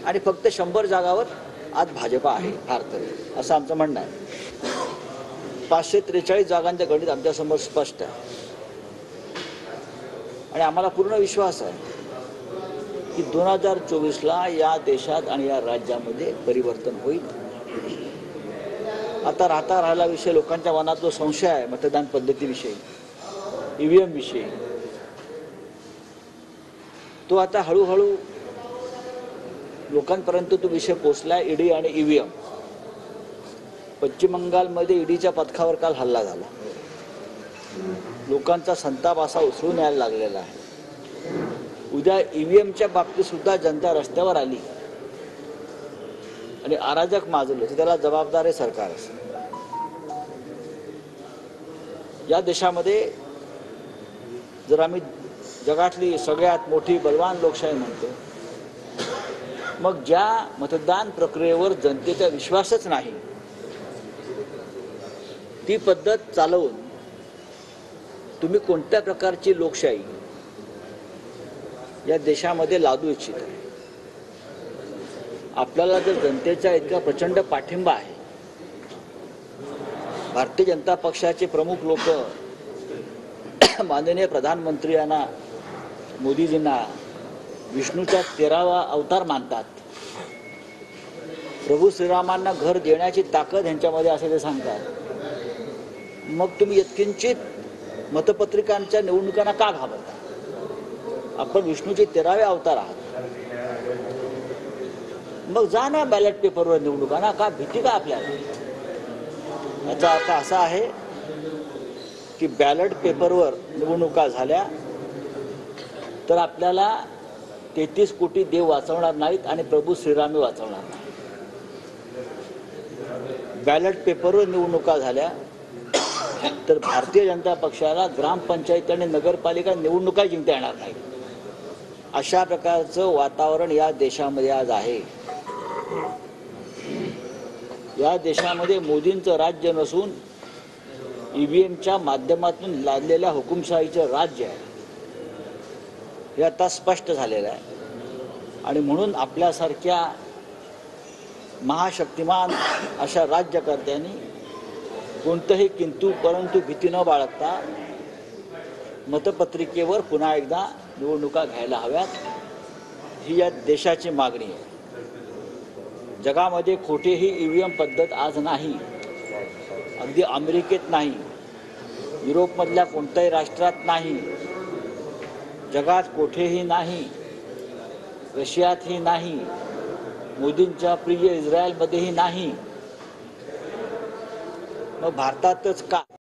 आणि फक्त 100 जागावर आज भाजपा आहे फार तर, असं आमचं म्हणणं आहे. 543 जागांचं गणित आमच्यासमोर स्पष्ट आहे आणि आम्हाला पूर्ण विश्वास आहे की 2024ला या देशात आणि या राज्यामध्ये परिवर्तन होईल. आता राहिला विषय लोकांच्या मनात जो संशय आहे मतदान पद्धतीविषयी, EVM विषयी, तो आता हळूहळू लोकांपर्यंत तो विषय पोचलाय. ईडी आणि EVM. पश्चिम बंगालमध्ये ईडीच्या पथकावर काल हल्ला झाला. लोकांचा संताप असा उसळून यायला लागलेला आहे. उद्या EVMच्या बाबतीत सुद्धा जनता रस्त्यावर आली आणि अराजक माजलं तर त्याला जबाबदार आहे सरकार. या देशामध्ये जर आम्ही जगातली सगळ्यात मोठी बलवान लोकशाही म्हणतो, मग ज्या मतदान प्रक्रियेवर जनतेचा विश्वासच नाही ती पद्धत चालवून तुम्ही कोणत्या प्रकारची लोकशाही या देशामध्ये लादू इच्छित आहे? आपल्याला जर जनतेचा इतका प्रचंड पाठिंबा आहे, भारतीय जनता पक्षाचे प्रमुख लोक माननीय प्रधानमंत्री यांना, मोदीजींना विष्णूचा 13वा अवतार मानतात. प्रभू श्रीरामांना घर देण्याची ताकद यांच्यामध्ये असे ते सांगतात. मग तुम्ही यत्किंचित मतपत्रिकांच्या निवडणुकांना का घाबरता? आपण विष्णूचे 13वे अवतार आहात. मग जा ना बॅलेट पेपरवर निवडणुकांना, का भीती का आपल्याला? याचा अर्थ असा आहे की बॅलेट पेपरवर निवडणुका झाल्या तर आपल्याला 33 कोटी देव वाचवणार नाहीत आणि प्रभू श्रीराम वाचवणार नाही. बॅलेट पेपरवर निवडणुका झाल्या तर भारतीय जनता पक्षाला ग्रामपंचायत आणि नगरपालिका निवडणुका जिंकता येणार नाही. अशा प्रकारचं वातावरण या देशामध्ये आज आहे. या देशामध्ये मोदींचं राज्य नसून EVMच्या माध्यमातून लादलेल्या हुकुमशाहीचं राज्य आहे हे आता स्पष्ट झालेलं आहे. आणि म्हणून आपल्यासारख्या महाशक्तिमान अशा राज्यकर्त्यांनी कोणतंही किंतु परंतु भीती न बाळगता मतपत्रिकेवर पुन्हा एकदा निवडणुका घ्यायला हव्यात, ही या देशाची मागणी आहे. जगामध्ये कुठेही EVM पद्धत आज नाही. अगदी अमेरिकेत नाही, युरोपमधल्या कोणत्याही राष्ट्रात नाही, जगात कुठेही नाही, रशियातही नाही, मोदींच्या प्रिय इस्रायलमध्येही नाही. मग भारतातच का?